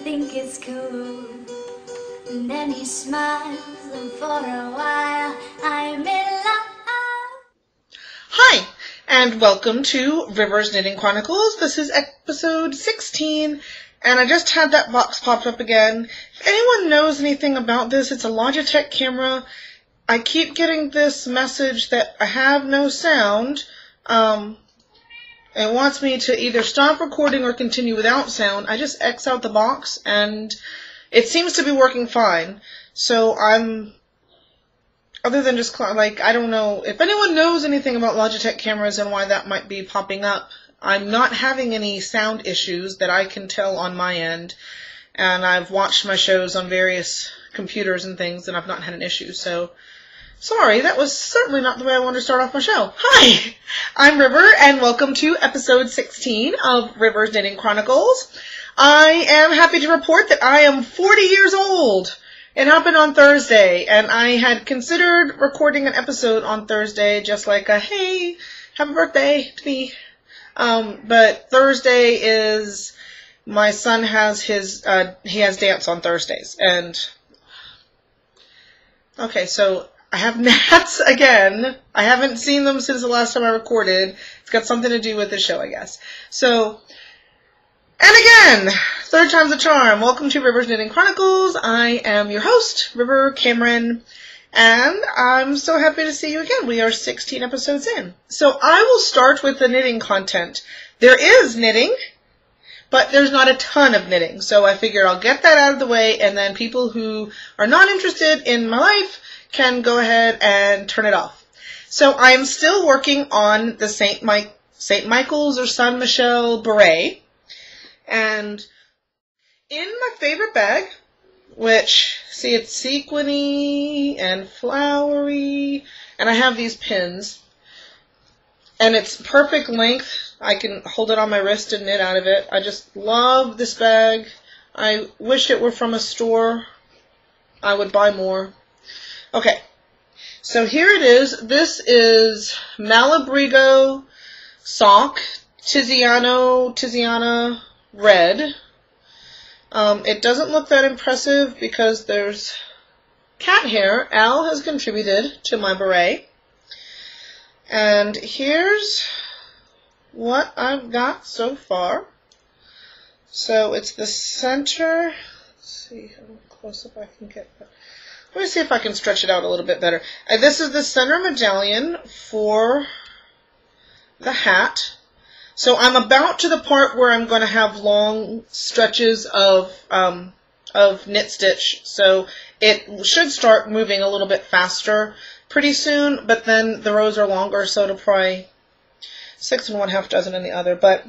think it's cool. And then he smiles, and for a while I'm in love. Hi, and welcome to Rivers Knitting Chronicles. This is episode 16, and I just had that box popped up again. If anyone knows anything about this, it's a Logitech camera. I keep getting this message that I have no sound. It wants me to either stop recording or continue without sound. I just X out the box, and it seems to be working fine. So other than just, like, I don't know, if anyone knows anything about Logitech cameras and why that might be popping up, I'm not having any sound issues that I can tell on my end, and I've watched my shows on various computers and things, and I've not had an issue, so sorry, that was certainly not the way I wanted to start off my show. Hi, I'm River, and welcome to episode 16 of Rivers Knitting Chronicles. I am happy to report that I am 40 years old. It happened on Thursday, and I had considered recording an episode on Thursday, just like a, hey, happy birthday to me. But Thursday is, my son has his, he has dance on Thursdays, and, okay, so I have gnats again. I haven't seen them since the last time I recorded. It's got something to do with the show, I guess. So, and again, third time's a charm. Welcome to Rivers Knitting Chronicles. I am your host, River Cameron, and I'm so happy to see you again. We are 16 episodes in. So I will start with the knitting content. There is knitting, but there's not a ton of knitting. So I figure I'll get that out of the way, and then people who are not interested in my life can go ahead and turn it off. So I'm still working on the St. Michael's or San Michel Beret. And in my favorite bag, which, see, it's sequiny and flowery, and I have these pins, and it's perfect length. I can hold it on my wrist and knit out of it. I just love this bag. I wish it were from a store. I would buy more. Okay, so here it is. This is Malabrigo sock, Tiziana red. It doesn't look that impressive because there's cat hair. Al has contributed to my beret. And here's what I've got so far. So it's the center. Let's see how close up I can get that. Let me see if I can stretch it out a little bit better. This is the center medallion for the hat. So I'm about to the part where I'm going to have long stretches of knit stitch. So it should start moving a little bit faster pretty soon, but then the rows are longer, so it'll probably 6 1/2 dozen in the other. But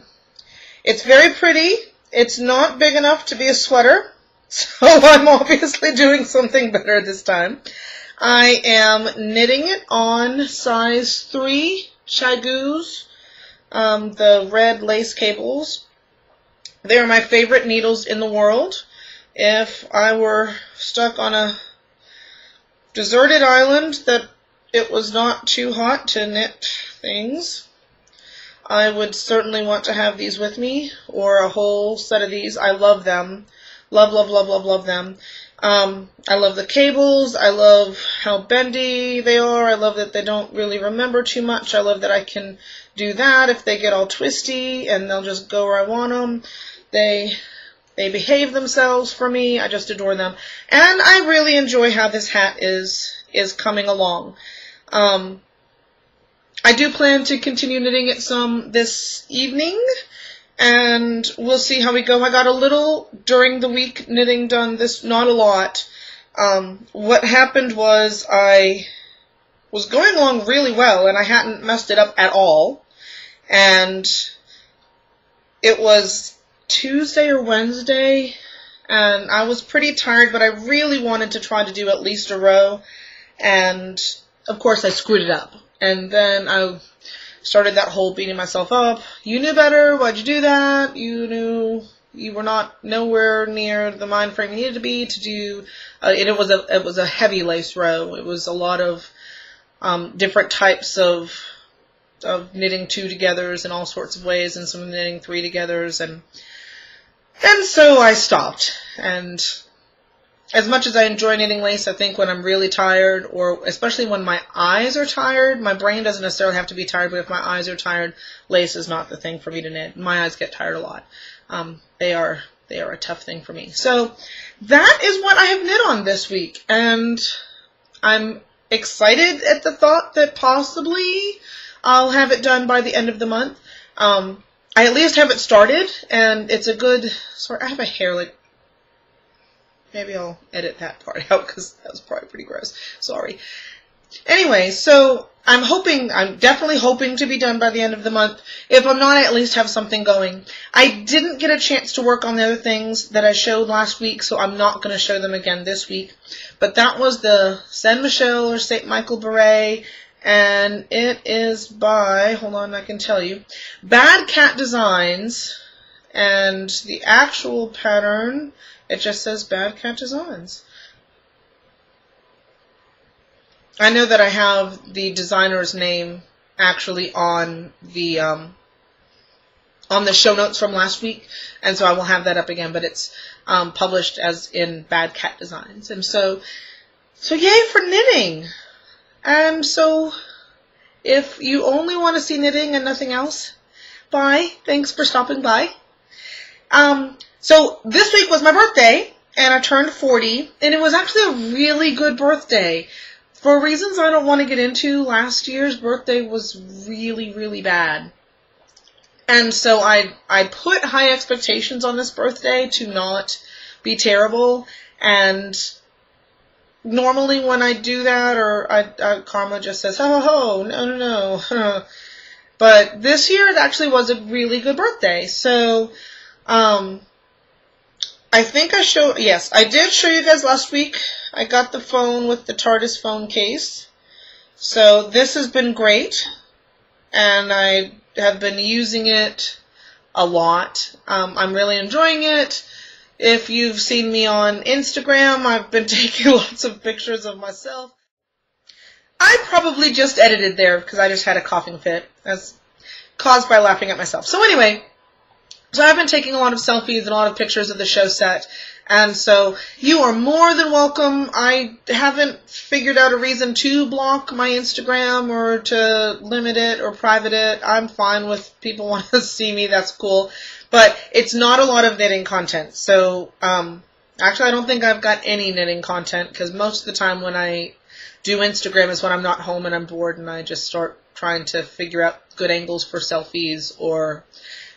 it's very pretty. It's not big enough to be a sweater, so I'm obviously doing something better this time. I am knitting it on size 3 Chagoos. The red lace cables. They're my favorite needles in the world. If I were stuck on a deserted island that it was not too hot to knit things, I would certainly want to have these with me, or a whole set of these. I love them. Love, love, love, love, love them. I love the cables. I love how bendy they are. I love that they don't really remember too much. I love that I can do that if they get all twisty, and they'll just go where I want them. They behave themselves for me. I just adore them. And I really enjoy how this hat is coming along. I do plan to continue knitting it some this evening, and we'll see how we go. I got a little during the week knitting done, not a lot. What happened was I was going along really well, and I hadn't messed it up at all. And it was Tuesday or Wednesday, and I was pretty tired, but I really wanted to try to do at least a row. And, of course, I screwed it up. And then I started that whole beating myself up. You knew better. Why'd you do that? You knew you were nowhere near the mind frame you needed to be to do. It was a heavy lace row. It was a lot of different types of knitting 2 togethers in all sorts of ways, and some knitting 3 togethers, and And so I stopped. And as much as I enjoy knitting lace, I think when I'm really tired, or especially when my eyes are tired, my brain doesn't necessarily have to be tired, but if my eyes are tired, lace is not the thing for me to knit. My eyes get tired a lot. They are a tough thing for me. So that is what I have knit on this week, and I'm excited at the thought that possibly I'll have it done by the end of the month. I at least have it started, and it's a good, sorry, I have a hair, like, maybe I'll edit that part out because that was probably pretty gross. Sorry. Anyway, so I'm definitely hoping to be done by the end of the month. If I'm not, I at least have something going. I didn't get a chance to work on the other things that I showed last week, so I'm not going to show them again this week. But that was the Saint Michel or Saint Michael Beret, and it is by, hold on, I can tell you, Bad Cat Designs, and the actual pattern, it just says Bad Cat Designs. I know that I have the designer's name actually on the show notes from last week, and so I will have that up again, but it's published as in Bad Cat Designs. And so yay for knitting. And so if you only want to see knitting and nothing else, bye. Thanks for stopping by. So this week was my birthday, and I turned 40, and it was actually a really good birthday. For reasons I don't want to get into, last year's birthday was really, really bad. And so I put high expectations on this birthday to not be terrible, and normally when I do that, or Karma just says, ho, ho, ho, no, no, no. But this year it actually was a really good birthday. So, I think yes, I did show you guys last week. I got the phone with the TARDIS phone case. So this has been great, and I have been using it a lot. I'm really enjoying it. If you've seen me on Instagram, I've been taking lots of pictures of myself. I probably just edited there because I just had a coughing fit as caused by laughing at myself. So anyway, so I've been taking a lot of selfies and a lot of pictures of the show set, and so you are more than welcome. I haven't figured out a reason to block my Instagram or to limit it or private it. I'm fine with people want to see me, that's cool. But it's not a lot of knitting content. So actually I don't think I've got any knitting content, because most of the time when I do Instagram is when I'm not home and I'm bored and I just start trying to figure out good angles for selfies or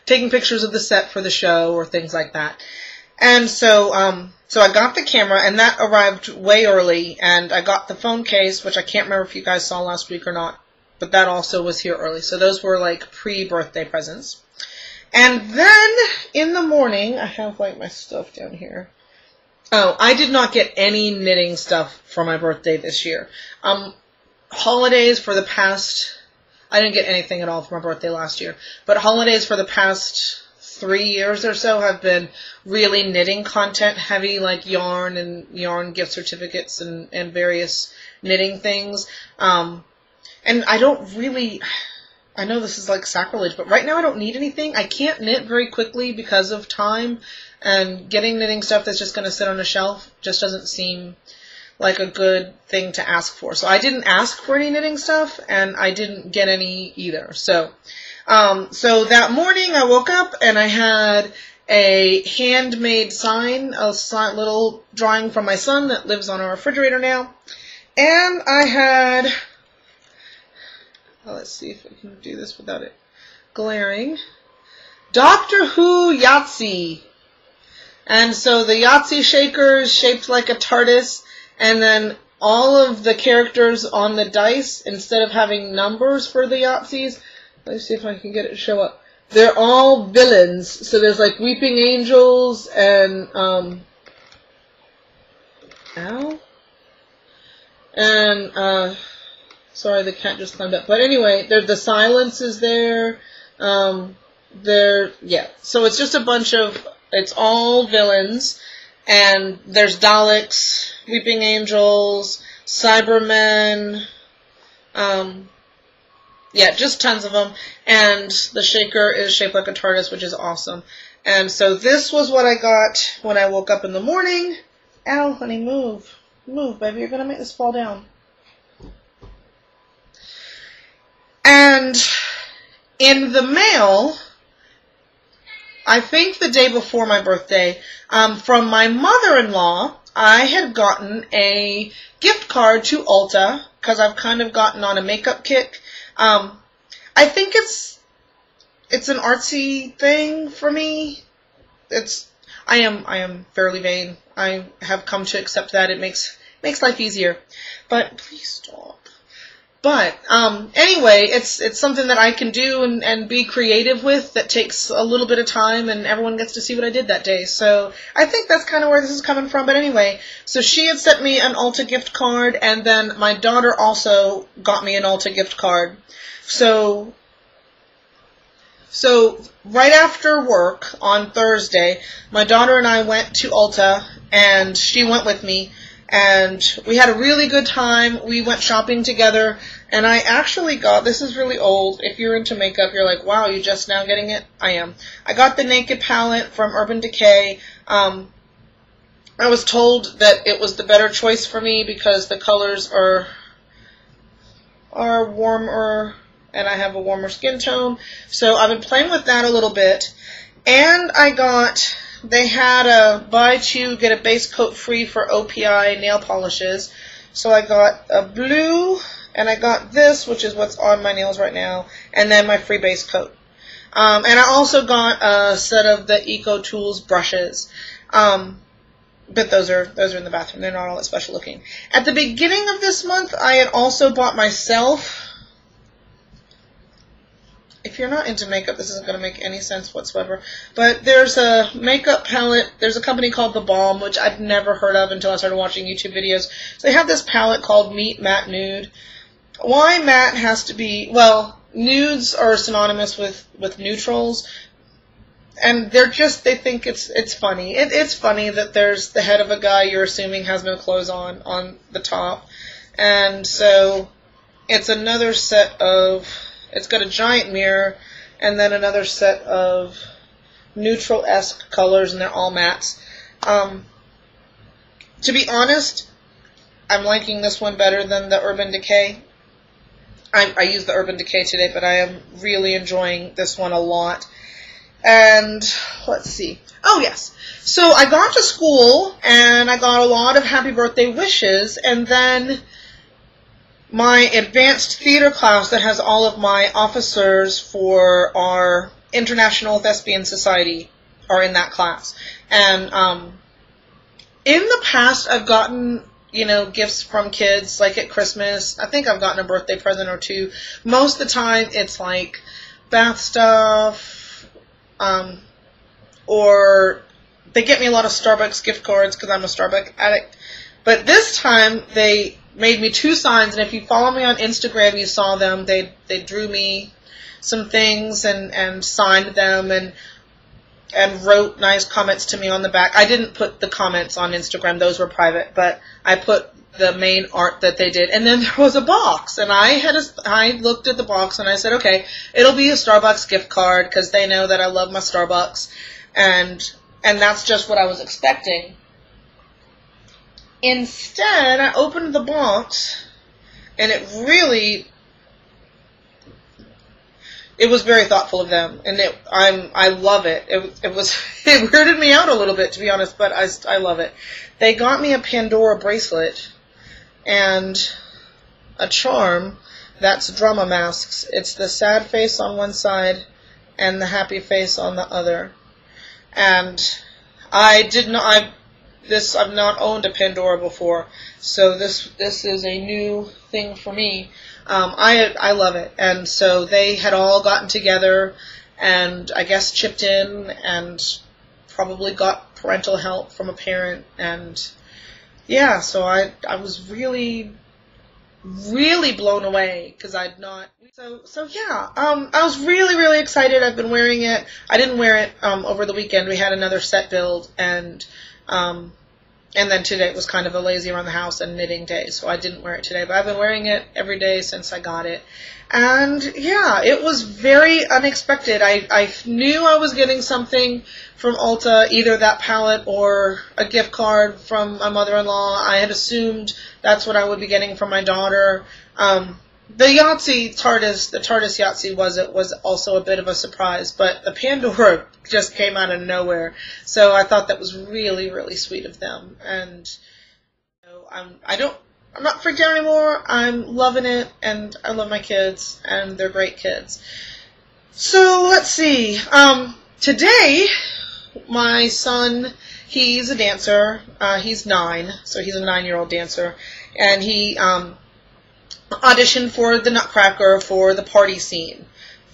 taking pictures of the set for the show or things like that. And so I got the camera, and that arrived way early, and I got the phone case, which I can't remember if you guys saw last week or not, but that also was here early. So those were like pre-birthday presents. And then in the morning, I have like my stuff down here. Oh, I did not get any knitting stuff for my birthday this year. Holidays for the past, I didn't get anything at all for my birthday last year, but holidays for the past 3 years or so have been really knitting content heavy, like yarn and yarn gift certificates and various knitting things. And I don't really, I know this is like sacrilege, but right now I don't need anything. I can't knit very quickly because of time, and getting knitting stuff that's just going to sit on a shelf just doesn't seem like a good thing to ask for. So I didn't ask for any knitting stuff, and I didn't get any either. So that morning I woke up and I had a handmade sign, a little drawing from my son that lives on our refrigerator now. And I had, well, let's see if I can do this without it glaring, Doctor Who Yahtzee. And so the Yahtzee shaker is shaped like a TARDIS, and then all of the characters on the dice, instead of having numbers for the Yahtzees, let's see if I can get it to show up. They're all villains. So there's like Weeping Angels and, ow? And, sorry, the cat just climbed up. But anyway, the Silence is there. Yeah. So it's just a bunch of, it's all villains. And there's Daleks, Weeping Angels, Cybermen, yeah, just tons of them. And the shaker is shaped like a TARDIS, which is awesome. And so this was what I got when I woke up in the morning. Ow, honey, move. Move, baby. You're going to make this fall down. And in the mail, I think the day before my birthday, from my mother-in-law, I had gotten a gift card to Ulta because I've kind of gotten on a makeup kick. I think it's an artsy thing for me. I am fairly vain. I have come to accept that. It makes life easier. But please stop. But anyway, it's something that I can do and be creative with that takes a little bit of time, and everyone gets to see what I did that day. So I think that's kind of where this is coming from. But anyway, so she had sent me an Ulta gift card, and then my daughter also got me an Ulta gift card. So right after work on Thursday, my daughter and I went to Ulta, and she went with me. And we had a really good time. We went shopping together, and I actually got, this is really old. If you're into makeup, you're like, wow, you're just now getting it? I am. I got the Naked palette from Urban Decay. I was told that it was the better choice for me because the colors are warmer, and I have a warmer skin tone. So I've been playing with that a little bit. And they had a buy two, get a base coat free for OPI nail polishes. So I got a blue, and I got this, which is what's on my nails right now, and then my free base coat. And I also got a set of the Eco Tools brushes. But those are in the bathroom. They're not all that special looking. At the beginning of this month, I had also bought myself, if you're not into makeup, this isn't going to make any sense whatsoever. But there's a makeup palette. There's a company called The Balm, which I'd never heard of until I started watching YouTube videos. So they have this palette called Meet Matte Nude. Why matte has to be, well, nudes are synonymous with neutrals. And they think it's funny. It's funny that there's the head of a guy you're assuming has no clothes on the top. And so it's another set of, it's got a giant mirror and then another set of neutral-esque colors, and they're all mattes. To be honest, I'm liking this one better than the Urban Decay. I used the Urban Decay today, but I am really enjoying this one a lot. And let's see. Oh, yes. So I got to school, and I got a lot of happy birthday wishes, and then my advanced theater class that has all of my officers for our International Thespian Society are in that class. And in the past, I've gotten, gifts from kids, like at Christmas. I think I've gotten a birthday present or two. Most of the time, it's like bath stuff, or they get me a lot of Starbucks gift cards because I'm a Starbucks addict. But this time, they made me 2 signs, and if you follow me on Instagram, you saw them. They drew me some things and signed them and wrote nice comments to me on the back. I didn't put the comments on Instagram. Those were private, but I put the main art that they did. And then there was a box, and I looked at the box, and I said, okay, it'll be a Starbucks gift card because they know that I love my Starbucks, and that's just what I was expecting. Instead, I opened the box, and it was very thoughtful of them, and I love it. It weirded me out a little bit, to be honest, but I love it. They got me a Pandora bracelet and a charm that's drama masks. It's the sad face on one side and the happy face on the other. And I've not owned a Pandora before, so this is a new thing for me. I love it, and so they had all gotten together and I guess chipped in and probably got parental help from a parent, and yeah, so I was really blown away because I'd not. So yeah, I was really excited. I've been wearing it. I didn't wear it over the weekend. We had another set build, and And then today was kind of a lazy around the house and knitting day, so I didn't wear it today. But I've been wearing it every day since I got it. And yeah, it was very unexpected. I knew I was getting something from Ulta, either that palette or a gift card from my mother-in-law. I had assumed that's what I would be getting from my daughter. The Yahtzee TARDIS, the TARDIS Yahtzee was also a bit of a surprise, but the Pandora just came out of nowhere. So I thought that was really, really sweet of them. And I'm not freaked out anymore. I'm loving it, and I love my kids, and they're great kids. So let's see. Today, my son, he's a dancer. He's 9, so he's a 9-year-old dancer, and he auditioned for the Nutcracker for the party scene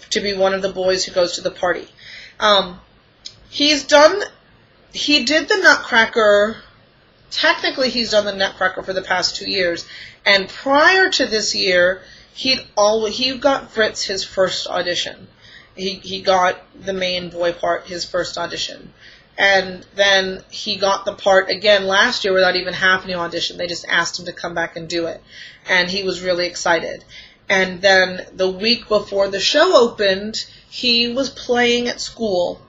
to be one of the boys who goes to the party. He did the Nutcracker. Technically, he's done the Nutcracker for the past 2 years, and prior to this year, he got Fritz his first audition. He got the main boy part his first audition, and then he got the part again last year without even having an audition. They just asked him to come back and do it, and he was really excited. And then the week before the show opened, he was playing at school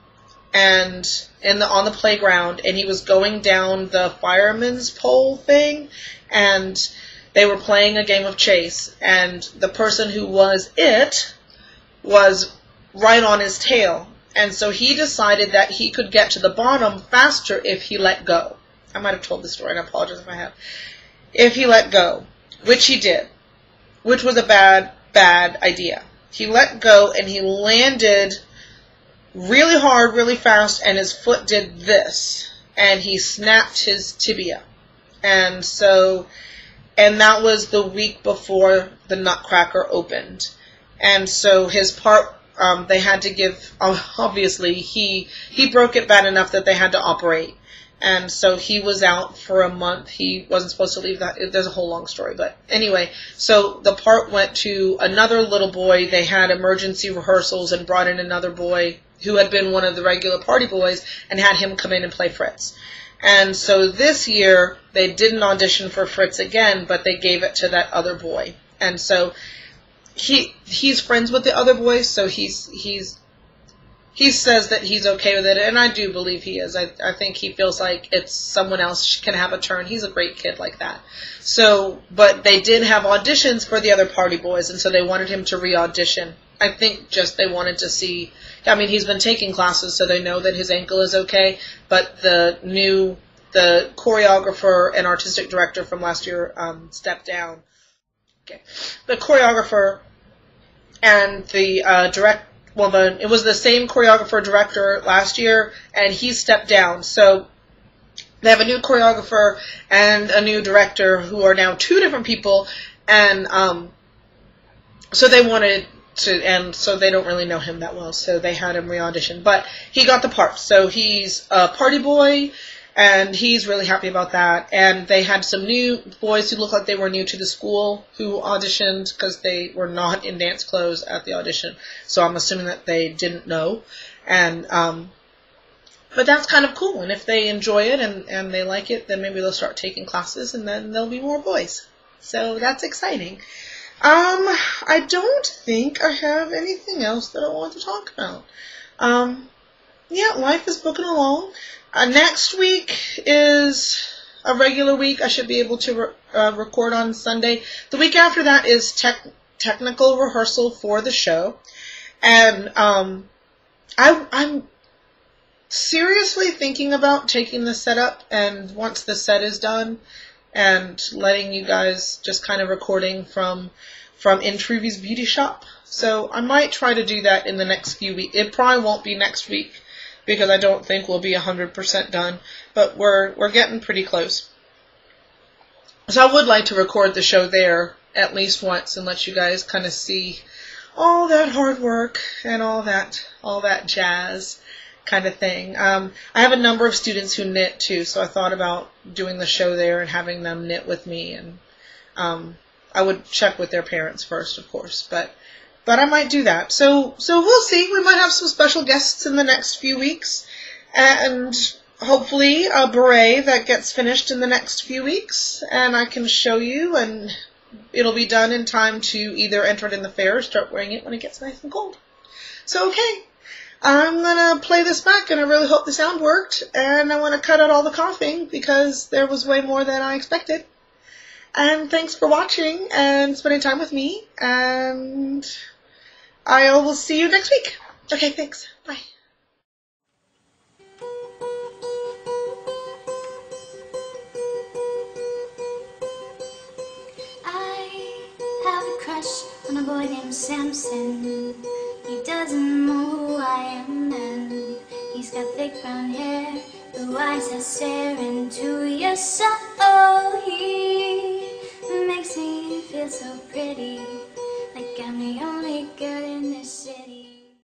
and on the playground, and he was going down the fireman's pole thing, and they were playing a game of chase, and the person who was right on his tail. And so he decided that he could get to the bottom faster if he let go. I might have told this story, and I apologize if I have. If he let go, which he did, which was a bad idea. He let go, and he landed really hard, really fast, and his foot did this, and he snapped his tibia. And that was the week before the Nutcracker opened. And so his part, they had to give, obviously, he broke it bad enough that they had to operate. And so he was out for a month. He wasn't supposed to leave that. There's a whole long story. But anyway, so the part went to another little boy. They had emergency rehearsals and brought in another boy who had been one of the regular party boys and had him come in and play Fritz. And so this year, they didn't audition for Fritz again, but they gave it to that other boy. And so he's friends with the other boy, so he says that he's okay with it, and I do believe he is. I think he feels like it's someone else can have a turn. He's a great kid like that. So, but they did have auditions for the other party boys, and so they wanted him to re-audition. I think just they wanted to see, I mean, he's been taking classes, so they know that his ankle is okay, but the choreographer and artistic director from last year stepped down. Okay. The choreographer and the it was the same choreographer director last year, and he stepped down. So they have a new choreographer and a new director who are now 2 different people, and so they wanted to, and so they don't really know him that well, so they had him re-audition. But he got the part, so he's a party boy, and he's really happy about that. And they had some new boys who looked like they were new to the school who auditioned because they were not in dance clothes at the audition. So I'm assuming that they didn't know. And but that's kind of cool. And if they enjoy it and they like it, then maybe they'll start taking classes, and then there'll be more boys. So that's exciting. I don't think I have anything else that I want to talk about. Yeah, life is booking along. Next week is a regular week. I should be able to record on Sunday. The week after that is technical rehearsal for the show. And I'm seriously thinking about taking the set up, and once the set is done, and letting you guys just kind of recording from Intruvy's Beauty Shop. So I might try to do that in the next few weeks. It probably won't be next week, because I don't think we'll be 100% done, but we're getting pretty close. So I would like to record the show there at least once and let you guys kind of see all that hard work and all that jazz kind of thing. I have a number of students who knit too, so I thought about doing the show there and having them knit with me, and I would check with their parents first, of course, but I might do that. So we'll see. We might have some special guests in the next few weeks. And hopefully a beret that gets finished in the next few weeks, and I can show you, and it'll be done in time to either enter it in the fair or start wearing it when it gets nice and cold. So, okay, I'm gonna play this back, and I really hope the sound worked, and I want to cut out all the coughing because there was way more than I expected. And thanks for watching and spending time with me, and I will see you next week. Okay, thanks. Bye. I have a crush on a boy named Samson. He doesn't know who I am, and he's got thick brown hair, blue eyes that stare into your soul. He makes me feel so pretty, like I'm the only girl in this city.